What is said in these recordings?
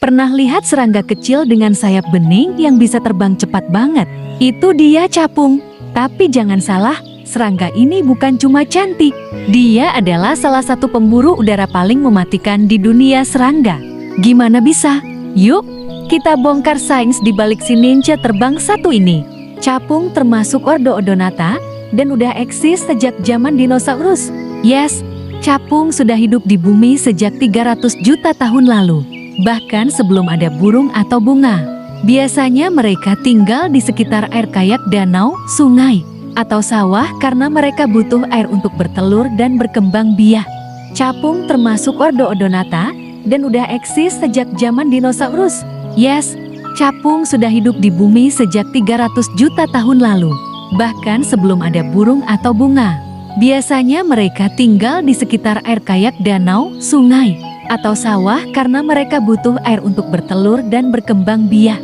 Pernah lihat serangga kecil dengan sayap bening yang bisa terbang cepat banget? Itu dia capung. Tapi jangan salah, serangga ini bukan cuma cantik. Dia adalah salah satu pemburu udara paling mematikan di dunia serangga. Gimana bisa? Yuk, kita bongkar sains di balik si ninja terbang satu ini. Capung termasuk ordo Odonata dan udah eksis sejak zaman dinosaurus. Yes, capung sudah hidup di bumi sejak 300 juta tahun lalu. Bahkan sebelum ada burung atau bunga. Biasanya mereka tinggal di sekitar air kayak danau, sungai, atau sawah karena mereka butuh air untuk bertelur dan berkembang biak. Capung termasuk ordo Odonata dan udah eksis sejak zaman dinosaurus. Yes, capung sudah hidup di bumi sejak 300 juta tahun lalu. Bahkan sebelum ada burung atau bunga. Biasanya mereka tinggal di sekitar air kayak danau, sungai, atau sawah karena mereka butuh air untuk bertelur dan berkembang biak.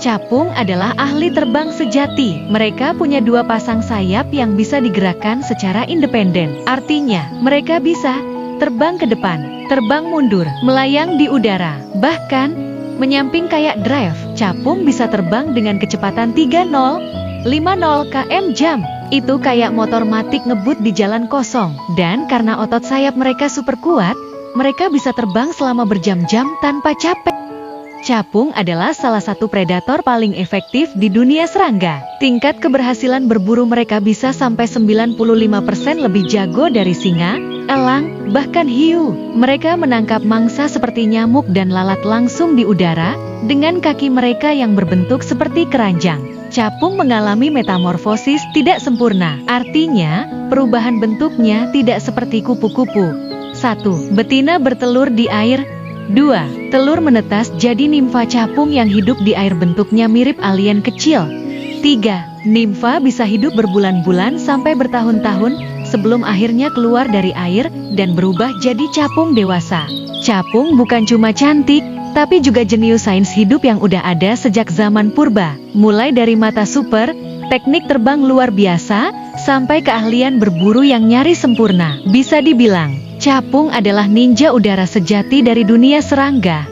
Capung adalah ahli terbang sejati. Mereka punya dua pasang sayap yang bisa digerakkan secara independen. Artinya, mereka bisa terbang ke depan, terbang mundur, melayang di udara, bahkan menyamping kayak drive. Capung bisa terbang dengan kecepatan 30-50 km/jam. Itu kayak motor matic ngebut di jalan kosong. Dan karena otot sayap mereka super kuat, mereka bisa terbang selama berjam-jam tanpa capek. Capung adalah salah satu predator paling efektif di dunia serangga. Tingkat keberhasilan berburu mereka bisa sampai 95% lebih jago dari singa, elang, bahkan hiu. Mereka menangkap mangsa seperti nyamuk dan lalat langsung di udara dengan kaki mereka yang berbentuk seperti keranjang. Capung mengalami metamorfosis tidak sempurna. Artinya, perubahan bentuknya tidak seperti kupu-kupu. 1. Betina bertelur di air. 2. Telur menetas jadi nimfa capung yang hidup di air bentuknya mirip alien kecil. 3. Nimfa bisa hidup berbulan-bulan sampai bertahun-tahun sebelum akhirnya keluar dari air dan berubah jadi capung dewasa. Capung bukan cuma cantik, tapi juga jenius sains hidup yang udah ada sejak zaman purba. Mulai dari mata super, teknik terbang luar biasa, sampai keahlian berburu yang nyaris sempurna. Bisa dibilang, capung adalah ninja udara sejati dari dunia serangga.